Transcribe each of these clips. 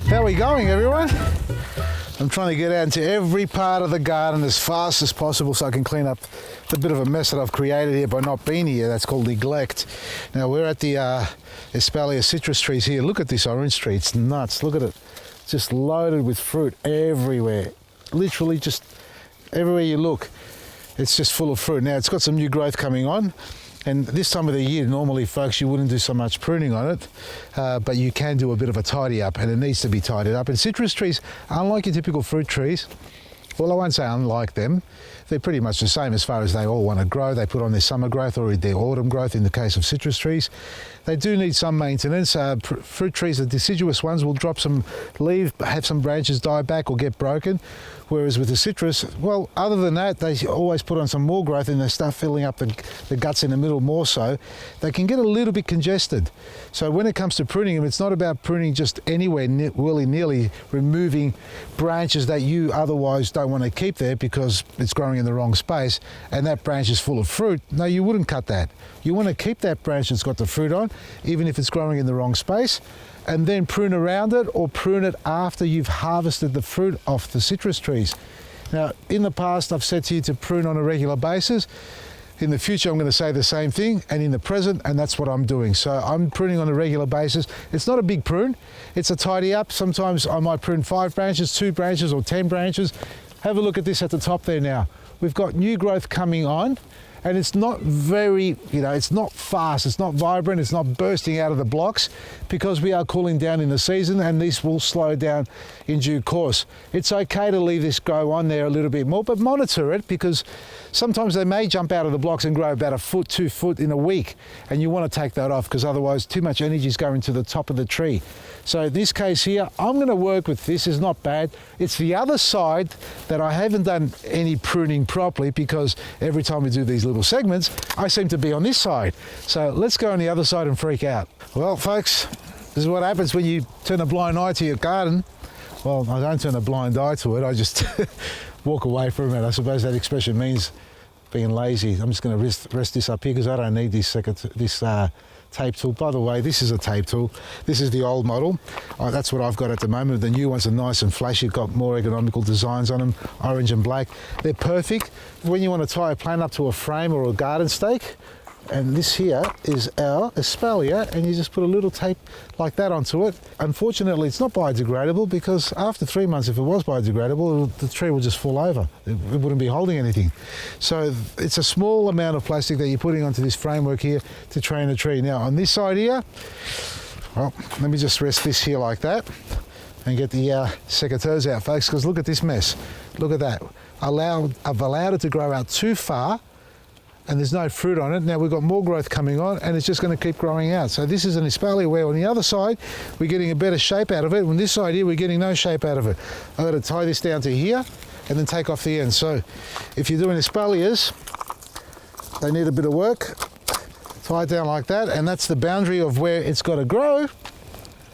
How are we going, everyone? I'm trying to get out into every part of the garden as fast as possible so I can clean up the bit of a mess that I've created here by not being here. That's called neglect. Now we're at the Espalier citrus trees here. Look at this orange tree, it's nuts. Look at it, just loaded with fruit everywhere. Literally just everywhere you look, it's just full of fruit. Now it's got some new growth coming on. And this time of the year, normally, folks, you wouldn't do so much pruning on it, but you can do a bit of a tidy up, and it needs to be tidied up. And citrus trees, unlike your typical fruit trees, well, I won't say unlike them, they're pretty much the same as far as they all want to grow. They put on their summer growth or their autumn growth in the case of citrus trees. They do need some maintenance. Fruit trees, the deciduous ones, will drop some leaves, have some branches die back or get broken. Whereas with the citrus, well, other than that, they always put on some more growth and they start filling up the guts in the middle more so. They can get a little bit congested. So when it comes to pruning them, it's not about pruning just anywhere willy-nilly, removing branches that you otherwise don't want to keep there because it's growing in the wrong space and that branch is full of fruit. No, you wouldn't cut that. You want to keep that branch that's got the fruit on, even if it's growing in the wrong space, and then prune around it or prune it after you've harvested the fruit off the citrus trees. Now, in the past, I've said to you to prune on a regular basis. In the future, I'm going to say the same thing, and in the present, and that's what I'm doing. So I'm pruning on a regular basis. It's not a big prune, it's a tidy up. Sometimes I might prune 5 branches, 2 branches, or 10 branches. Have a look at this at the top there now. We've got new growth coming on, and it's not very, it's not fast, it's not vibrant, it's not bursting out of the blocks because we are cooling down in the season and this will slow down in due course. It's okay to leave this grow on there a little bit more, but monitor it because sometimes they may jump out of the blocks and grow about 1 foot, 2 foot in a week, and you want to take that off because otherwise too much energy is going to the top of the tree. So in this case here, I'm going to work with this. It's not bad. It's the other side that I haven't done any pruning properly because every time we do these little segments, I seem to be on this side. So let's go on the other side and freak out. Well, folks, this is what happens when you turn a blind eye to your garden. Well, I don't turn a blind eye to it. I just walk away from it. I suppose that expression means being lazy. I'm just going to rest this up here because I don't need this tape tool. By the way, this is a tape tool. This is the old model. That's what I've got at the moment. The new ones are nice and flashy, got more economical designs on them, orange and black. They're perfect when you want to tie a plant up to a frame or a garden stake. And this here is our Espalier, and you just put a little tape like that onto it. Unfortunately, it's not biodegradable because after 3 months, if it was biodegradable, the tree would just fall over. It wouldn't be holding anything. So it's a small amount of plastic that you're putting onto this framework here to train a tree. Now on this side here, well, let me just rest this here like that and get the secateurs out, folks, because look at this mess. Look at that. I've allowed it to grow out too far, and there's no fruit on it. Now we've got more growth coming on and it's just going to keep growing out. So this is an Espalier where on the other side we're getting a better shape out of it. On this side here we're getting no shape out of it. I've got to tie this down to here and then take off the end. So if you're doing Espaliers, they need a bit of work. Tie it down like that, and that's the boundary of where it's got to grow.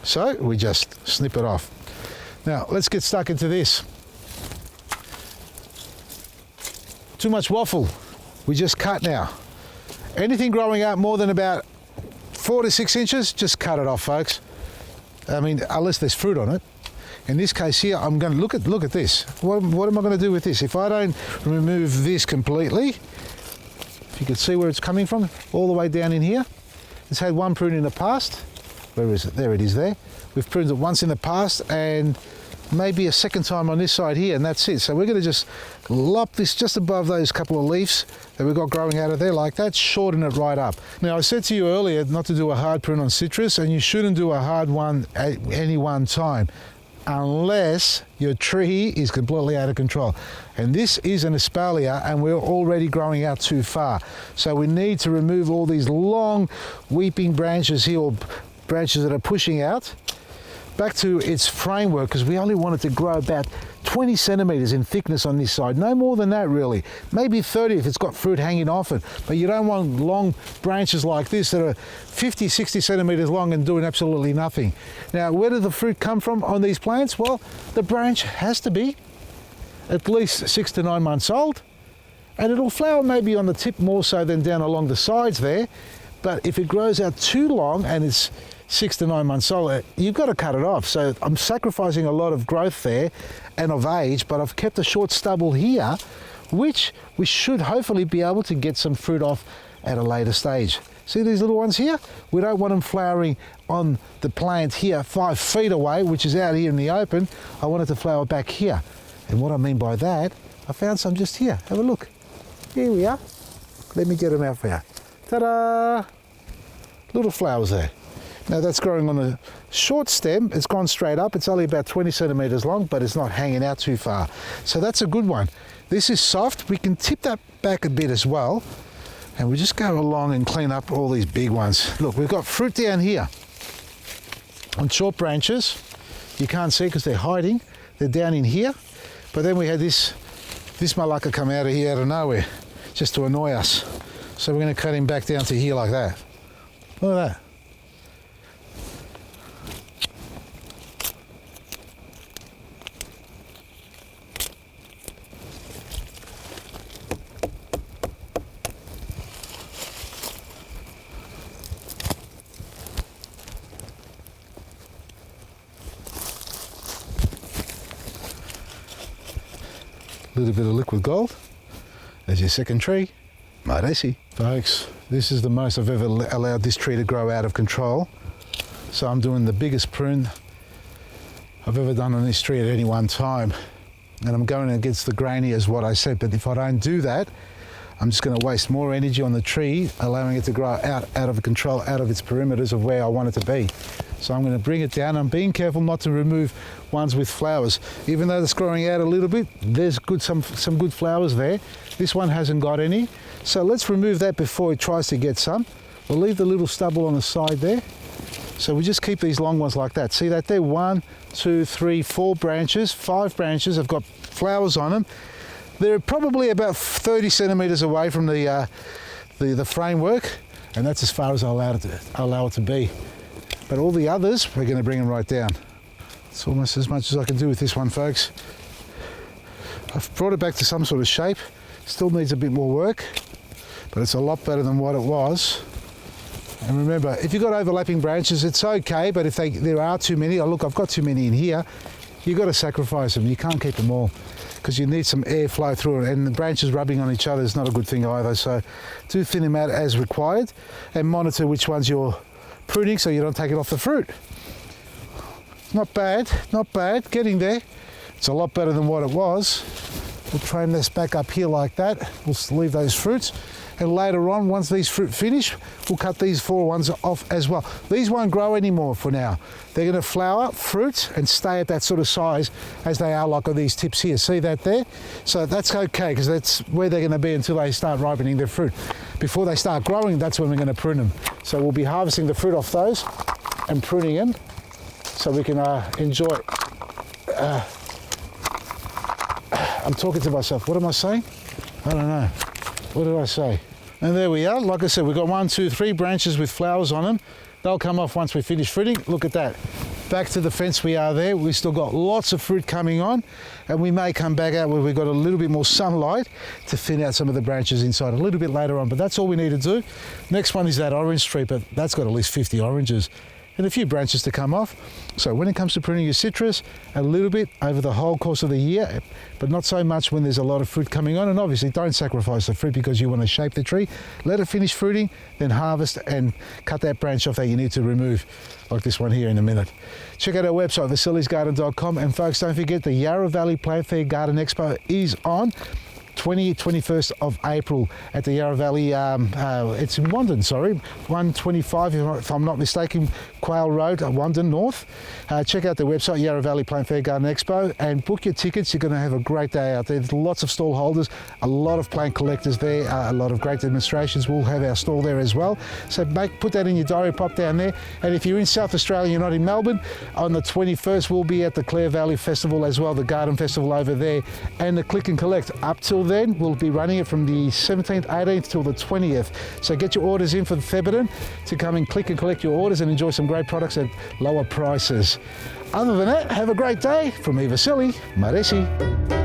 So we just snip it off. Now let's get stuck into this. Too much waffle. We just cut now. Anything growing out more than about 4 to 6 inches, just cut it off, folks. I mean, unless there's fruit on it. In this case here, I'm going to look at this. What am I going to do with this? If I don't remove this completely, if you can see where it's coming from, all the way down in here. It's had one prune in the past. Where is it? There it is there. We've pruned it once in the past and maybe a second time on this side here, and that's it. So we're going to just lop this just above those couple of leaves that we've got growing out of there like that, shorten it right up. Now I said to you earlier not to do a hard prune on citrus, and you shouldn't do a hard one at any one time unless your tree is completely out of control. And this is an Espalier and we're already growing out too far. So we need to remove all these long weeping branches here, or branches that are pushing out, back to its framework, because we only want it to grow about 20 centimeters in thickness on this side, no more than that really, maybe 30 if it's got fruit hanging off it, but you don't want long branches like this that are 50, 60 centimeters long and doing absolutely nothing. Now, where did the fruit come from on these plants? Well, the branch has to be at least 6 to 9 months old, and it'll flower maybe on the tip more so than down along the sides there. But if it grows out too long and it's 6 to 9 months old, you've got to cut it off. So I'm sacrificing a lot of growth there and of age, but I've kept a short stubble here, which we should hopefully be able to get some fruit off at a later stage. See these little ones here? We don't want them flowering on the plant here 5 feet away, which is out here in the open. I want it to flower back here. And what I mean by that, I found some just here. Have a look. Here we are. Let me get them out for you. Ta-da! Little flowers there. Now that's growing on a short stem. It's gone straight up. It's only about 20 centimeters long, but it's not hanging out too far. So that's a good one. This is soft. We can tip that back a bit as well. And we just go along and clean up all these big ones. Look, we've got fruit down here on short branches. You can't see because they're hiding. They're down in here. But then we had this malacca come out of here out of nowhere just to annoy us. So we're going to cut him back down to here like that. Look at that. A little bit of liquid gold. There's your second tree. Maresi. Folks, this is the most I've ever allowed this tree to grow out of control. So I'm doing the biggest prune I've ever done on this tree at any one time. And I'm going against the grainy as what I said, but if I don't do that, I'm just going to waste more energy on the tree, allowing it to grow out of control, out of its perimeters of where I want it to be. So I'm going to bring it down. I'm being careful not to remove ones with flowers. Even though it's growing out a little bit, there's some good flowers there. This one hasn't got any. So let's remove that before it tries to get some. We'll leave the little stubble on the side there. So we just keep these long ones like that. See that there? 1, 2, 3, 4 branches, 5 branches have got flowers on them. They're probably about 30 centimeters away from the framework, and that's as far as I allow it to be. But all the others, we're going to bring them right down. It's almost as much as I can do with this one, folks. I've brought it back to some sort of shape. Still needs a bit more work, but it's a lot better than what it was. And remember, if you've got overlapping branches, it's okay, but if there are too many, oh look, I've got too many in here, you've got to sacrifice them. You can't keep them all because you need some air flow through it, and the branches rubbing on each other is not a good thing either. So do thin them out as required and monitor which ones you're pruning so you don't take it off the fruit. Not bad, not bad, getting there. It's a lot better than what it was. We'll train this back up here like that. We'll leave those fruits. And later on, once these fruit finish, we'll cut these 4 ones off as well. These won't grow anymore for now. They're going to flower, fruit, and stay at that sort of size as they are like on these tips here. See that there? So that's okay, because that's where they're going to be until they start ripening their fruit. Before they start growing, that's when we're going to prune them. So we'll be harvesting the fruit off those and pruning them so we can enjoy. I'm talking to myself. What am I saying? I don't know. What did I say? And there we are. Like I said, we've got 1, 2, 3 branches with flowers on them. They'll come off once we finish fruiting. Look at that. Back to the fence we are there. We've still got lots of fruit coming on, and we may come back out where we've got a little bit more sunlight to thin out some of the branches inside a little bit later on, but that's all we need to do. Next one is that orange tree, but that's got at least 50 oranges and a few branches to come off. So when it comes to pruning your citrus, a little bit over the whole course of the year, but not so much when there's a lot of fruit coming on. And obviously don't sacrifice the fruit because you want to shape the tree. Let it finish fruiting, then harvest and cut that branch off that you need to remove, like this one here in a minute. Check out our website, vasilisgarden.com, and folks, don't forget the Yarra Valley Plant Fair Garden Expo is on 21st of April at the Yarra Valley, it's in Wandon, sorry, 125 if I'm not mistaken, Quail Road, Wandon North. Check out the website, Yarra Valley Plant Fair Garden Expo, and book your tickets. You're going to have a great day out there. There's lots of stall holders, a lot of plant collectors there, a lot of great demonstrations. We'll have our stall there as well. So put that in your diary, pop down there. And if you're in South Australia, you're not in Melbourne, on the 21st we'll be at the Clare Valley Festival as well, the Garden Festival over there, and the Click and Collect. Up till then, we'll be running it from the 17th, 18th till the 20th. So get your orders in for the Thebaden to come and click and collect your orders and enjoy some great products at lower prices. Other than that, have a great day. From me, Vasily, Maresi.